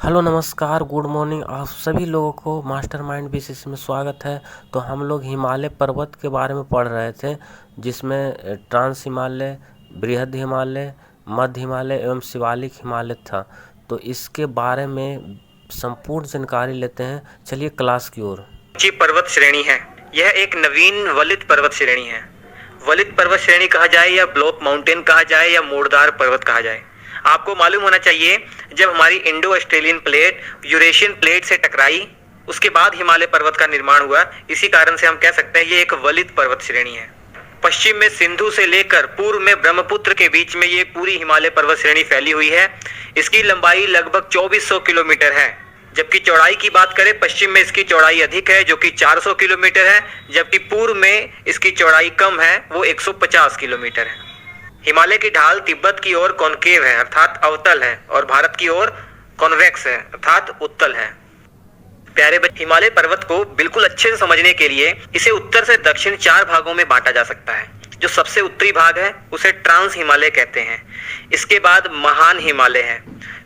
Hello नमस्कार good morning. आप सभी लोगों को मास्टरमाइंड बीसीस में स्वागत है। तो हम लोग हिमालय पर्वत के बारे में पढ़ रहे थे, जिसमें ट्रांस हिमालय, बृहद हिमालय, मध्य हिमालय एवं शिवालिक हिमालय था। तो इसके बारे में संपूर्ण जानकारी लेते हैं। चलिए क्लास की ओर। ऊंची पर्वत श्रेणी है। यह एक नवीन वलित पर्वत श्रेणी है। वलित पर्वत श्रेणी कहा जाए या ब्लॉक माउंटेन कहा जाए या मोड़दार पर्वत कहा जाए, आपको मालूम होना चाहिए जब हमारी Indo Australian plate Eurasian plate से टकराई, उसके बाद हिमालय पर्वत का निर्माण हुआ। इसी कारण से हम कह सकते हैं ये एक वलित पर्वत श्रेणी है। पश्चिम में सिंधु से लेकर पूर्व में ब्रह्मपुत्र के बीच में ये पूरी हिमालय पर्वत श्रेणी फैली हुई है। इसकी लंबाई लगभग 2400 किलोमीटर है, जबकि चौड़ाई की बात करें पश्चिम में इसकी चौड़ाई अधिक है जो कि 400 किलोमीटर है, जबकि पूर्व में इसकी चौड़ाई कम है, वो 150 किलोमीटर है। हिमालय की ढाल तिब्बत की ओर कॉनकेव है अर्थात अवतल है, और भारत की ओर कॉन्वेक्स है अर्थात उत्तल है। प्यारे बच्चे, हिमालय पर्वत को बिल्कुल अच्छे से समझने के लिए इसे उत्तर से दक्षिण 4 भागों में बांटा जा सकता है। जो सबसे उत्तरी भाग है उसे ट्रांस हिमालय कहते हैं। इसके बाद महान हिमालय है,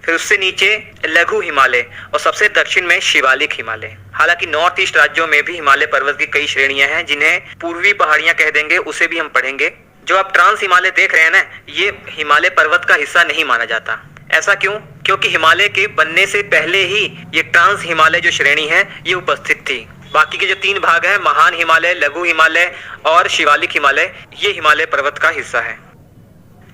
फिर उससे नीचे लघु हिमालय और सबसे दक्षिण में शिवालिक हिमालय। हालांकि नॉर्थ ईस्ट राज्यों में भी हिमालय पर्वत की कई श्रेणियां हैं, जिन्हें पूर्वी पहाड़ियां कह देंगे, उसे भी हम पढ़ेंगे। जो आप ट्रांस हिमालय देख रहे हैं ना, ये हिमालय पर्वत का हिस्सा नहीं माना जाता। ऐसा क्यों? क्योंकि हिमालय के बनने से पहले ही ये ट्रांस हिमालय जो श्रेणी है ये उपस्थित थी। बाकी के जो 3 भाग है, महान हिमालय, लघु हिमालय और शिवालिक हिमालय, ये हिमालय पर्वत का हिस्सा है।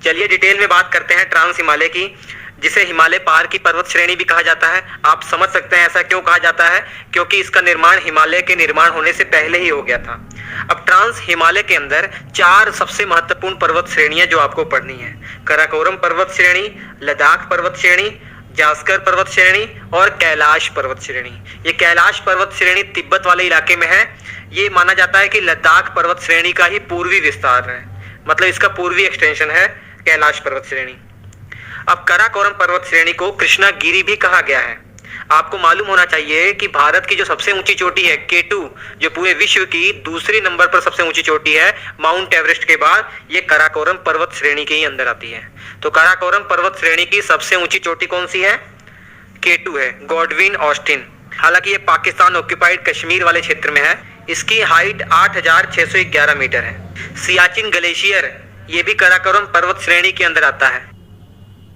चलिए डिटेल में बात करते हैं ट्रांस हिमालय की, जिसे हिमालय पहाड़ की पर्वत श्रेणी भी कहा जाता है। आप समझ सकते हैं ऐसा क्यों कहा जाता है, क्योंकि इसका निर्माण हिमालय के निर्माण होने से पहले ही हो गया था। अब ट्रांस हिमालय के अंदर 4 सबसे महत्वपूर्ण पर्वत श्रेणियां जो आपको पढ़नी है: काराकोरम पर्वत श्रेणी, लद्दाख पर्वत श्रेणी, जास्कर पर्वत श्रेणी और कैलाश पर्वत श्रेणी। ये कैलाश पर्वत श्रेणी तिब्बत वाले इलाके में है। ये माना जाता है कि लद्दाख पर्वत श्रेणी का ही पूर्वी विस्तार है, मतलब इसका पूर्वी एक्सटेंशन है कैलाश पर्वत श्रेणी। अब काराकोरम पर्वत श्रेणी को कृष्णागिरी भी कहा गया है। आपको मालूम होना चाहिए कि भारत की जो सबसे ऊंची चोटी है K2, जो पूरे विश्व की दूसरे नंबर पर सबसे ऊंची चोटी है माउंट एवरेस्ट के बाद, ये काराकोरम पर्वत श्रेणी के ही अंदर आती है। तो काराकोरम पर्वत श्रेणी की सबसे ऊंची चोटी कौन सी है? K2 है, गॉडविन ऑस्टिन। हालांकि ये पाकिस्तान ऑक्यूपाइड कश्मीर वाले क्षेत्र में है। इसकी हाइट 8611 मीटर है। सियाचिन ग्लेशियर ये भी काराकोरम पर्वत श्रेणी के अंदर आता है।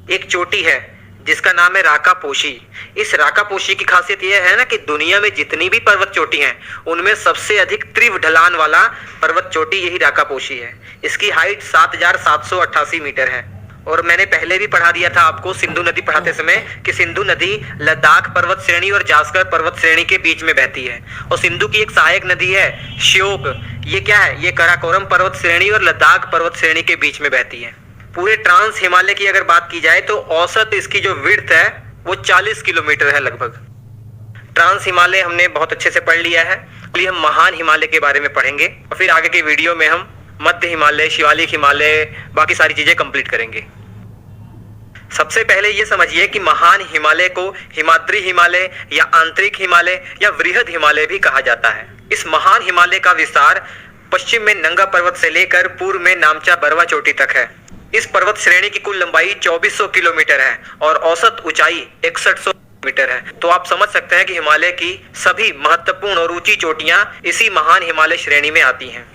एक चोटी है जिसका नाम है राकापोशी। इस राकापोशी की खासियत यह है ना कि दुनिया में जितनी भी पर्वत चोटी हैं उनमें सबसे अधिक तीव्र ढलान वाला पर्वत चोटी यही राकापोशी है। इसकी हाइट 7788 मीटर है। और मैंने पहले भी पढ़ा दिया था आपको सिंधु नदी पढ़ाते समय कि सिंधु नदी लद्दाख पर्वत श्रेणी और जास्कर पर्वत श्रेणी के बीच में बहती है। और सिंधु की एक सहायक नदी है श्योक, ये क्या है? ये काराकोरम पर्वत श्रेणी और लद्दाख पर्वत श्रेणी के बीच में बहती है। पूरे ट्रांस हिमालय की अगर बात की जाए तो औसत इसकी जो विड्थ है वो 40 किलोमीटर है लगभग। ट्रांस हिमालय हमने बहुत अच्छे से पढ़ लिया है। अभी हम महान हिमालय के बारे में पढ़ेंगे और फिर आगे के वीडियो में हम मध्य हिमालय, शिवालिक हिमालय, बाकी सारी चीजें कंप्लीट करेंगे। सबसे पहले ये समझिए कि महान हिमालय को हिमाद्री हिमालय या आंतरिक हिमालय या बृहद हिमालय भी कहा जाता है। इस महान हिमालय का विस्तार पश्चिम में नंगा पर्वत से लेकर पूर्व में नामचा बरवा चोटी तक है। इस पर्वत श्रेणी की कुल लंबाई 2400 किलोमीटर है और औसत ऊंचाई 6100 मीटर है। तो आप समझ सकते हैं कि हिमालय की सभी महत्वपूर्ण और ऊंची चोटियां इसी महान हिमालय श्रेणी में आती हैं।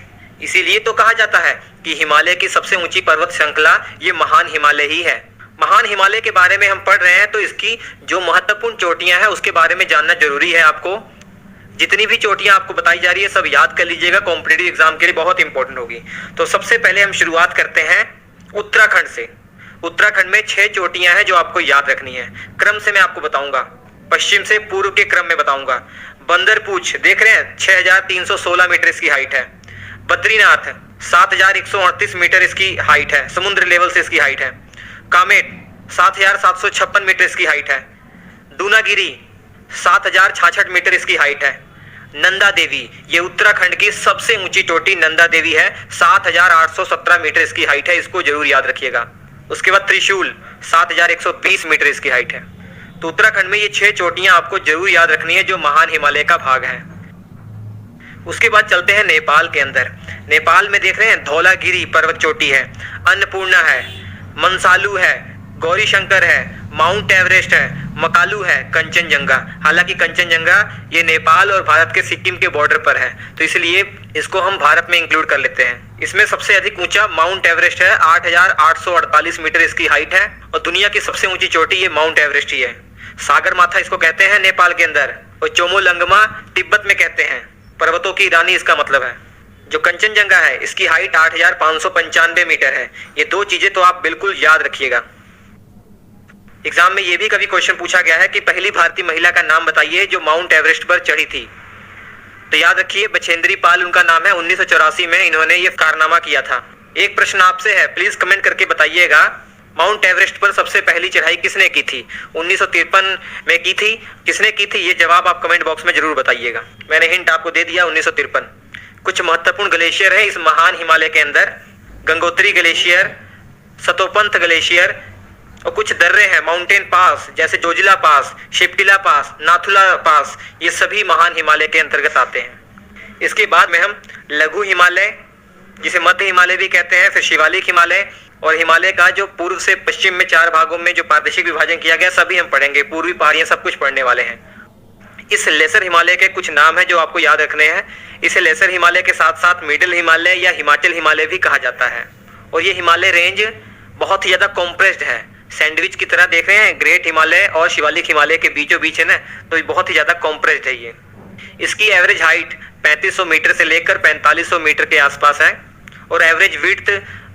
इसीलिए तो कहा जाता है कि हिमालय की सबसे ऊंची पर्वत श्रृंखला ये महान हिमालय ही है। महान हिमालय के बारे में हम पढ़ रहे हैं तो इसकी जो महत्वपूर्ण चोटियां हैं उसके बारे में जानना जरूरी है। आपको जितनी भी चोटियां आपको बताई जा रही है सब याद कर लीजिएगा, कॉम्पिटिटिव एग्जाम के लिए बहुत इंपॉर्टेंट होगी। तो सबसे पहले हम शुरुआत करते हैं उत्तराखंड से। उत्तराखंड में 6 चोटियां हैं जो आपको याद रखनी है। क्रम से मैं आपको बताऊंगा, पश्चिम से पूर्व के क्रम में बताऊंगा। बंदरपूछ देख रहे हैं, 6316 मीटर इसकी हाइट है। बद्रीनाथ 7138 मीटर इसकी हाइट है, समुद्र लेवल से इसकी हाइट है। कामेट 7756 मीटर इसकी हाइट है। दूनागिरी 7066 मीटर इसकी हाइट है। नंदा देवी ये उत्तराखंड की सबसे ऊंची चोटी नंदा देवी है, 7817 मीटर इसकी हाइट है, इसको जरूर याद रखिएगा। उसके बाद त्रिशूल 7120 मीटर इसकी हाइट है। तो उत्तराखंड में ये 6 चोटियां आपको जरूर याद रखनी है जो महान हिमालय का भाग है। उसके बाद चलते हैं नेपाल के अंदर। नेपाल में देख रहे हैं धौलागिरी पर्वत चोटी है, अन्नपूर्णा है, मंसालू है, गौरी शंकर है, माउंट एवरेस्ट है, मकालू है कंचनजंगा। हालांकि कंचनजंगा ये नेपाल और भारत के सिक्किम के बॉर्डर पर है, तो इसलिए इसको हम भारत में इंक्लूड कर लेते हैं। इसमें सबसे अधिक ऊंचा माउंट एवरेस्ट है, 8,848 मीटर इसकी हाइट है और दुनिया की सबसे ऊंची चोटी ये माउंट एवरेस्ट ही है। सागर माथा इसको कहते हैं नेपाल के अंदर, और चोमोलंगमा तिब्बत में कहते हैं। पर्वतों की रानी इसका मतलब है। जो कंचनजंगा है इसकी हाइट 8,595 मीटर है। ये दो चीजें तो आप बिल्कुल याद रखिएगा। एग्जाम में ये भी कभी क्वेश्चन पूछा गया है कि पहली भारतीय महिला का नाम बताइए जो माउंट एवरेस्ट पर चढ़ी थी। तो याद रखिए बछेंद्री पाल उनका नाम है। 1984 में इन्होंने ये कारनामा किया था। एक प्रश्न आपसे है, प्लीज कमेंट करके बताइएगा, माउंट एवरेस्ट पर सबसे पहली चढ़ाई किसने की थी? 1953 में की थी। किसने की थी ये जवाब आप कमेंट बॉक्स में जरूर बताइएगा। मैंने हिंट आपको दे दिया, 1953। कुछ महत्वपूर्ण ग्लेशियर है इस महान हिमालय के अंदर। गंगोत्री ग्लेशियर, सतोपंथ ग्लेशियर, और कुछ दर्रे हैं, माउंटेन पास जैसे जोजिला पास, शिप्टिला पास, नाथुला पास, ये सभी महान हिमालय के अंतर्गत आते हैं। इसके बाद में हम लघु हिमालय, जिसे मध्य हिमालय भी कहते हैं, फिर शिवालिक हिमालय और हिमालय का जो पूर्व से पश्चिम में 4 भागों में जो प्रादेशिक विभाजन किया गया सभी हम पढ़ेंगे। पूर्वी पहाड़ियां सब कुछ पढ़ने वाले हैं। इस लेसर हिमालय के कुछ नाम है जो आपको याद रखने हैं। इसे लेसर हिमालय के साथ साथ मिडिल हिमालय या हिमाचल हिमालय भी कहा जाता है। और ये हिमालय रेंज बहुत ही ज्यादा कॉम्प्रेस्ड है, सैंडविच की तरह देख रहे हैं। ग्रेट हिमालय और शिवालिक हिमालय के बीचों बीच है ना, तो बहुत ही ज्यादा कॉम्प्रेस्ड है ये। इसकी एवरेज हाइट 3500 मीटर से लेकर 4500 मीटर के आसपास है और एवरेज विड्थ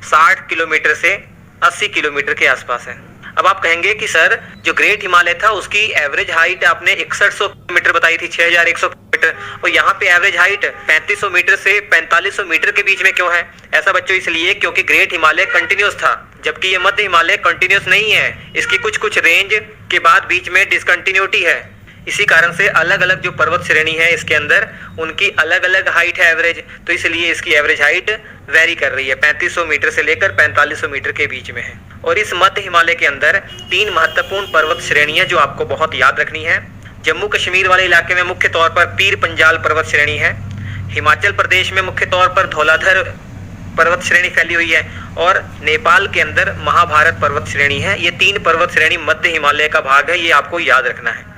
60 किलोमीटर से 80 किलोमीटर के आसपास है। अब आप कहेंगे कि सर जो ग्रेट हिमालय था उसकी एवरेज हाइट आपने 6100 मीटर बताई थी, 6100 मीटर, और यहाँ पे एवरेज हाइट 3500 मीटर से 4500 मीटर के बीच में क्यों है? ऐसा बच्चों इसलिए क्योंकि ग्रेट हिमालय कंटिन्यूस था, जबकि ये मध्य हिमालय कंटिन्यूस नहीं है। इसकी कुछ रेंज के बाद बीच में डिसकंटिन्यूटी है। इसी कारण से अलग अलग जो पर्वत श्रेणी है इसके अंदर उनकी अलग अलग हाइट है एवरेज, तो इसलिए इसकी एवरेज हाइट वेरी कर रही है, 3500 मीटर से लेकर 4500 मीटर के बीच में है। और इस मध्य हिमालय के अंदर 3 महत्वपूर्ण पर्वत श्रेणियां जो आपको बहुत याद रखनी है। जम्मू कश्मीर वाले इलाके में मुख्य तौर पर पीर पंजाल पर्वत श्रेणी है। हिमाचल प्रदेश में मुख्य तौर पर धौलाधर पर्वत श्रेणी फैली हुई है और नेपाल के अंदर महाभारत पर्वत श्रेणी है। ये 3 पर्वत श्रेणी मध्य हिमालय का भाग है, ये आपको याद रखना है।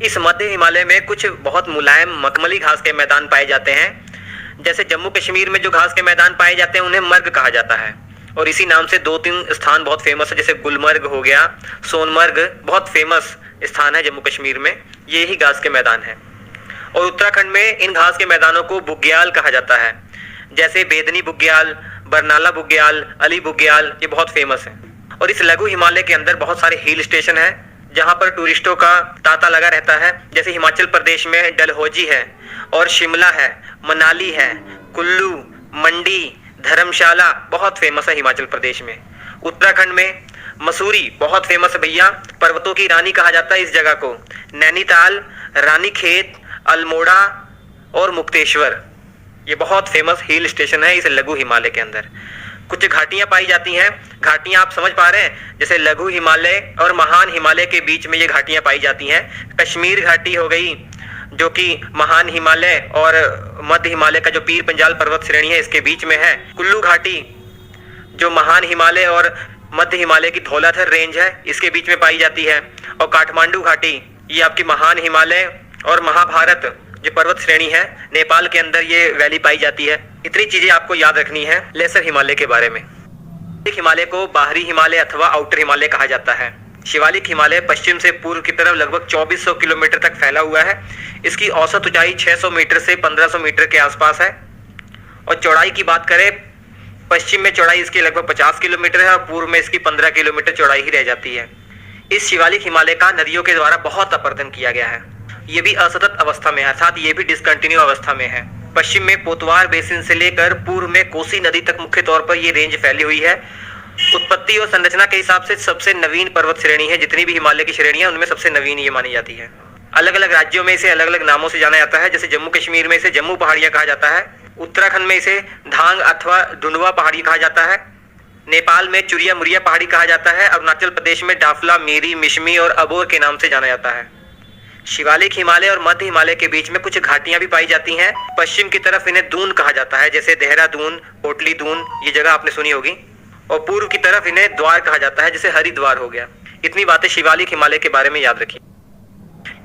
इस मध्य हिमालय में कुछ बहुत मुलायम मखमली घास के मैदान पाए जाते हैं। जैसे जम्मू कश्मीर में जो घास के मैदान पाए जाते हैं उन्हें मर्ग कहा जाता है और इसी नाम से 2-3 स्थान बहुत फेमस है, जैसे गुलमर्ग हो गया, सोनमर्ग बहुत फेमस स्थान है जम्मू कश्मीर में, ये ही घास के मैदान है। और उत्तराखंड में इन घास के मैदानों को बुग्याल कहा जाता है, जैसे बेदनी बुग्याल, बरनाला बुग्याल, अली बुग्याल, ये बहुत फेमस है। और इस लघु हिमालय के अंदर बहुत सारे हिल स्टेशन है जहां पर टूरिस्टों का तांता लगा रहता है। जैसे हिमाचल प्रदेश में डलहौजी है और शिमला है, मनाली है, कुल्लू, मंडी, धर्मशाला बहुत फेमस है हिमाचल प्रदेश में। उत्तराखंड में मसूरी बहुत फेमस है भैया, पर्वतों की रानी कहा जाता है इस जगह को। नैनीताल, रानीखेत, अल्मोड़ा और मुक्तेश्वर ये बहुत फेमस हिल स्टेशन है इस लघु हिमालय के अंदर। कुछ घाटियां पाई जाती हैं। घाटियां आप समझ पा रहे हैं, जैसे लघु हिमालय और महान हिमालय के बीच में ये घाटियां पाई जाती हैं। कश्मीर घाटी हो गई जो कि महान हिमालय और मध्य हिमालय का जो पीर पंजाल पर्वत श्रेणी है इसके बीच में है। कुल्लू घाटी जो महान हिमालय और मध्य हिमालय की धौलाधर रेंज है इसके बीच में पाई जाती है। और काठमांडू घाटी ये आपकी महान हिमालय और महाभारत जो पर्वत श्रेणी है नेपाल के अंदर ये वैली पाई जाती है। इतनी चीजें आपको याद रखनी है लेसर हिमालय के बारे में। शिवालिक हिमालय को बाहरी हिमालय अथवा आउटर हिमालय कहा जाता है। शिवालिक हिमालय पश्चिम से पूर्व की तरफ लगभग 2400 किलोमीटर तक फैला हुआ है। इसकी औसत ऊंचाई 600 मीटर से 1500 मीटर के आसपास है। और चौड़ाई की बात करें, पश्चिम में चौड़ाई इसकी लगभग 50 किलोमीटर है और पूर्व में इसकी 15 किलोमीटर चौड़ाई ही रह जाती है। इस शिवालिक हिमालय का नदियों के द्वारा बहुत अपर्दन किया गया है। ये भी असतत अवस्था में है, अर्थात ये भी डिसकंटिन्यू अवस्था में है। पश्चिम में पोतवार बेसिन से लेकर पूर्व में कोसी नदी तक मुख्य तौर पर ये रेंज फैली हुई है। उत्पत्ति और संरचना के हिसाब से सबसे नवीन पर्वत श्रेणी है। जितनी भी हिमालय की श्रेणियां उनमें सबसे नवीन ये मानी जाती है। अलग अलग राज्यों में इसे अलग अलग नामों से जाना जाता है। जैसे जम्मू कश्मीर में इसे जम्मू पहाड़ियां कहा जाता है, उत्तराखंड में इसे धांग अथवा डुंडवा पहाड़ी कहा जाता है, नेपाल में चुरिया मुरिया पहाड़ी कहा जाता है, अरुणाचल प्रदेश में डाफला, मीरी, मिशमी और अबोर के नाम से जाना जाता है। शिवालिक हिमालय और मध्य हिमालय के बीच में कुछ घाटियां भी पाई जाती हैं। पश्चिम की तरफ इन्हें दून कहा जाता है, जैसे देहरादून, पोटली दून, ये जगह आपने सुनी होगी। और पूर्व की तरफ इन्हें द्वार कहा जाता है, जैसे हरिद्वार हो गया। इतनी बातें शिवालिक हिमालय के बारे में याद रखिए।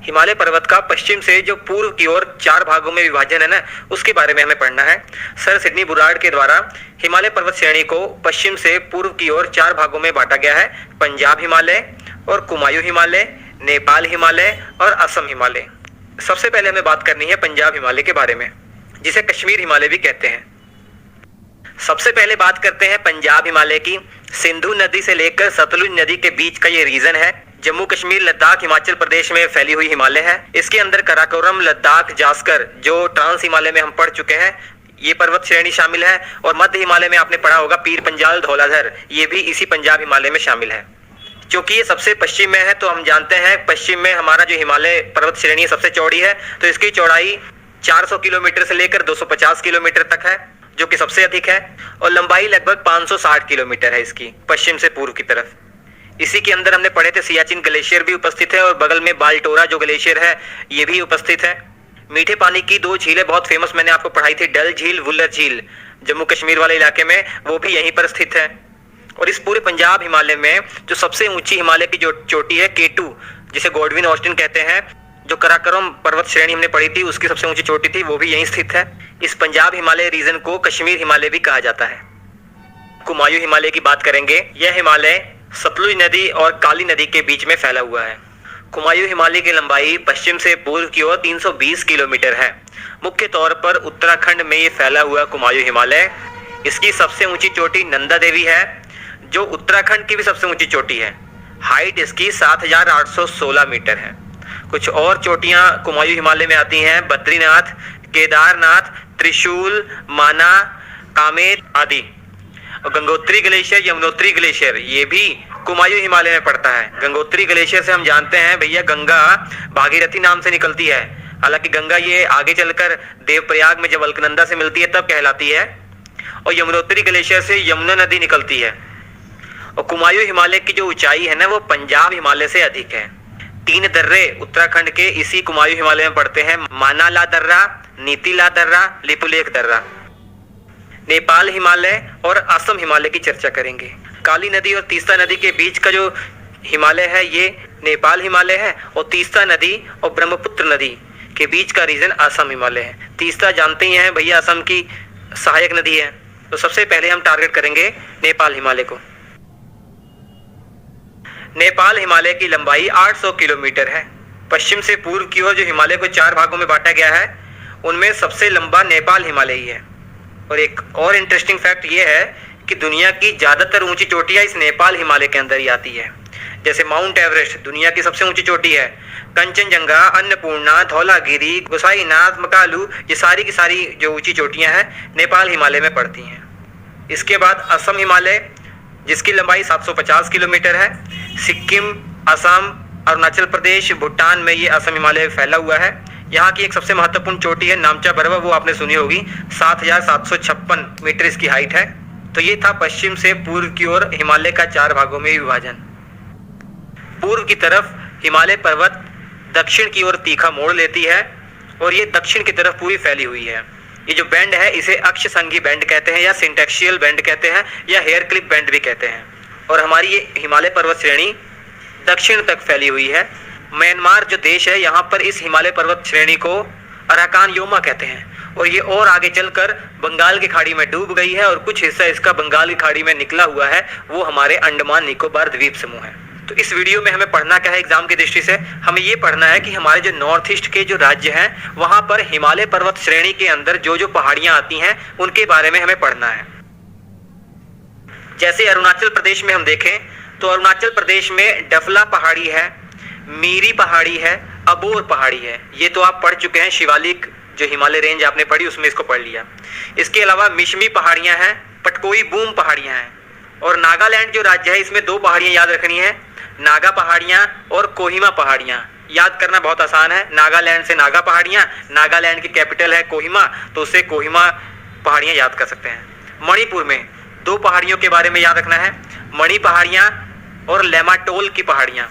हिमालय पर्वत का पश्चिम से जो पूर्व की ओर 4 भागों में विभाजन है ना, उसके बारे में हमें पढ़ना है। सर सिडनी बुराड़ के द्वारा हिमालय पर्वत श्रेणी को पश्चिम से पूर्व की ओर 4 भागों में बांटा गया है। पंजाब हिमालय और कुमायूं हिमालय, नेपाल हिमालय और असम हिमालय। सबसे पहले हमें बात करनी है पंजाब हिमालय के बारे में, जिसे कश्मीर हिमालय भी कहते हैं। सबसे पहले बात करते हैं पंजाब हिमालय की। सिंधु नदी से लेकर सतलुज नदी के बीच का ये रीजन है। जम्मू कश्मीर, लद्दाख, हिमाचल प्रदेश में फैली हुई हिमालय है। इसके अंदर कराकोरम, लद्दाख, जास्कर जो ट्रांस हिमालय में हम पढ़ चुके हैं, ये पर्वत श्रेणी शामिल है। और मध्य हिमालय में आपने पढ़ा होगा पीर पंजाल, धौलाधर, ये भी इसी पंजाब हिमालय में शामिल है। क्योंकि ये सबसे पश्चिम में है तो हम जानते हैं पश्चिम में हमारा जो हिमालय पर्वत श्रेणी सबसे चौड़ी है, तो इसकी चौड़ाई 400 किलोमीटर से लेकर 250 किलोमीटर तक है, जो कि सबसे अधिक है। और लंबाई लगभग 560 किलोमीटर है इसकी, पश्चिम से पूर्व की तरफ। इसी के अंदर हमने पढ़े थे सियाचिन ग्लेशियर भी उपस्थित है और बगल में बाल्टोरा जो ग्लेशियर है ये भी उपस्थित है। मीठे पानी की 2 झीलें बहुत फेमस मैंने आपको पढ़ाई थी, डल झील, वुलर झील, जम्मू कश्मीर वाले इलाके में, वो भी यहीं पर स्थित है। और इस पूरे पंजाब हिमालय में जो सबसे ऊंची हिमालय की जो चोटी है K2, जिसे गॉडविन ऑस्टिन कहते हैं, जो कराकोरम पर्वत श्रेणी हमने पढ़ी थी उसकी सबसे ऊंची चोटी थी, वो भी यहीं स्थित है। इस पंजाब हिमालय रीजन को कश्मीर हिमालय भी कहा जाता है। कुमायूं हिमालय की बात करेंगे। यह हिमालय सतलुज नदी और काली नदी के बीच में फैला हुआ है। कुमायूं हिमालय की लंबाई पश्चिम से पूर्व की ओर 320 किलोमीटर है। मुख्य तौर पर उत्तराखंड में ये फैला हुआ कुमायूं हिमालय। इसकी सबसे ऊंची चोटी नंदा देवी है, जो उत्तराखंड की भी सबसे ऊंची चोटी है। हाइट इसकी 7816 मीटर है। कुछ और चोटियां कुमायूं हिमालय में आती हैं, बद्रीनाथ, केदारनाथ, त्रिशूल, माना, कामेत आदि। और गंगोत्री ग्लेशियर, यमुनोत्री ग्लेशियर, ये भी कुमायूं हिमालय में पड़ता है। गंगोत्री ग्लेशियर से हम जानते हैं भैया गंगा भागीरथी नाम से निकलती है। हालांकि गंगा ये आगे चलकर देवप्रयाग में जब अलकनंदा से मिलती है तब कहलाती है। और यमुनोत्री ग्लेशियर से यमुना नदी निकलती है। और कुमायूं हिमालय की जो ऊंचाई है ना, वो पंजाब हिमालय से अधिक है। 3 दर्रे उत्तराखंड के इसी कुमायूं हिमालय में पड़ते हैं, मानाला दर्रा, नीतीला दर्रा, लिपुलेख दर्रा। नेपाल हिमालय और असम हिमालय की चर्चा करेंगे। काली नदी और तीस्ता नदी के बीच का जो हिमालय है ये नेपाल हिमालय है, और तीस्ता नदी और ब्रह्मपुत्र नदी के बीच का रीजन असम हिमालय है। तीस्ता जानते ही हैं भैया, असम की सहायक नदी है। तो सबसे पहले हम टारगेट करेंगे नेपाल हिमालय को। नेपाल हिमालय की लंबाई 800 किलोमीटर है। पश्चिम से पूर्व की ओर जो हिमालय को 4 भागों में बांटा गया है, उनमें सबसे लंबा नेपाल हिमालय ही है। और एक और इंटरेस्टिंग फैक्ट ये है कि दुनिया की ज्यादातर ऊंची चोटियां इस नेपाल हिमालय के अंदर ही आती है। जैसे माउंट एवरेस्ट दुनिया की सबसे ऊंची चोटी है, कंचनजंगा, अन्नपूर्णा, धौलागिरी, गोसाईनाथ, मकालू, ये सारी की सारी जो ऊंची चोटियां हैं नेपाल हिमालय में पड़ती हैं। इसके बाद असम हिमालय, जिसकी लंबाई 750 किलोमीटर है। सिक्किम, असम, अरुणाचल प्रदेश, भूटान में ये असम हिमालय फैला हुआ है। यहाँ की एक सबसे महत्वपूर्ण चोटी है नामचा बरवा, वो आपने सुनी होगी, 7756 मीटर इसकी हाइट है। तो ये था पश्चिम से पूर्व की ओर हिमालय का 4 भागों में विभाजन। पूर्व की तरफ हिमालय पर्वत दक्षिण की ओर तीखा मोड़ लेती है और ये दक्षिण की तरफ पूरी फैली हुई है। ये जो बैंड है इसे अक्ष संघी बैंड कहते हैं, या सिंटेक्शियल बैंड कहते हैं, या हेयर क्लिप बैंड भी कहते हैं। और हमारी ये हिमालय पर्वत श्रेणी दक्षिण तक फैली हुई है। म्यांमार जो देश है, यहाँ पर इस हिमालय पर्वत श्रेणी को अराकान योमा कहते हैं, और ये और आगे चलकर बंगाल की खाड़ी में डूब गई है, और कुछ हिस्सा इसका बंगाल की खाड़ी में निकला हुआ है, वो हमारे अंडमान निकोबार द्वीप समूह है। तो इस वीडियो में हमें पढ़ना क्या है एग्जाम की दृष्टि से, हमें ये पढ़ना है कि हमारे जो नॉर्थ ईस्ट के जो राज्य हैं वहां पर हिमालय पर्वत श्रेणी के अंदर जो जो पहाड़ियां आती हैं उनके बारे में हमें पढ़ना है। जैसे अरुणाचल प्रदेश में हम देखें तो अरुणाचल प्रदेश में डफला पहाड़ी है, मीरी पहाड़ी है, अबोर पहाड़ी है। ये तो आप पढ़ चुके हैं, शिवालिक जो हिमालय रेंज आपने पढ़ी उसमें इसको पढ़ लिया। इसके अलावा मिशमी पहाड़ियां हैं, पटकोई बूम पहाड़ियां हैं, और नागालैंड जो राज्य है इसमें 2 पहाड़ियां याद रखनी है, नागा पहाड़ियां और कोहिमा पहाड़ियां। याद करना बहुत आसान है, नागालैंड से नागा पहाड़ियां, नागालैंड की कैपिटल है कोहिमा, तो उससे कोहिमा पहाड़ियां याद कर सकते हैं। मणिपुर में 2 पहाड़ियों के बारे में याद रखना है, मणि पहाड़ियां और लेमाटोल की पहाड़ियां।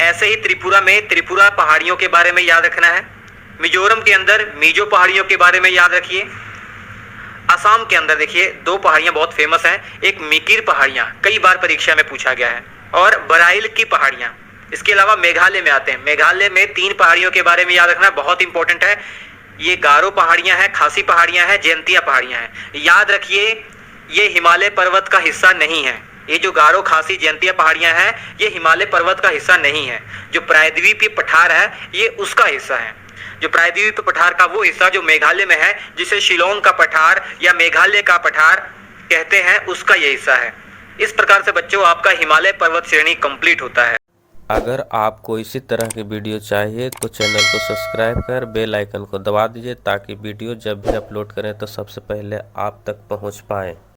ऐसे ही त्रिपुरा में त्रिपुरा पहाड़ियों के बारे में याद रखना है। मिजोरम के अंदर मिजो पहाड़ियों के बारे में याद रखिए। असम के अंदर देखिए 2 पहाड़ियां बहुत फेमस हैं, एक मिकिर पहाड़ियां, कई बार परीक्षा में पूछा गया है, और बराइल की पहाड़ियां। इसके अलावा मेघालय में आते हैं। मेघालय में 3 पहाड़ियों के बारे में याद रखना बहुत इंपॉर्टेंट है। ये गारो पहाड़ियां हैं, खासी पहाड़ियां हैं, जयंतिया पहाड़ियां हैं। याद रखिए ये हिमालय पर्वत का हिस्सा नहीं है। ये जो गारो, खासी, जयंतिया पहाड़ियां हैं ये हिमालय पर्वत का हिस्सा नहीं है। जो प्रायद्वीपीय पठार है ये उसका हिस्सा है। जो प्रायद्वीपीय पठार का वो हिस्सा जो मेघालय में है, जिसे शिलोंग का पठार या मेघालय का पठार कहते हैं, उसका ये हिस्सा है। इस प्रकार से बच्चों आपका हिमालय पर्वत श्रेणी कंप्लीट होता है। अगर आपको इसी तरह की वीडियो चाहिए तो चैनल को सब्सक्राइब कर बेल आइकन को दबा दीजिए ताकि वीडियो जब भी अपलोड करें तो सबसे पहले आप तक पहुंच पाए।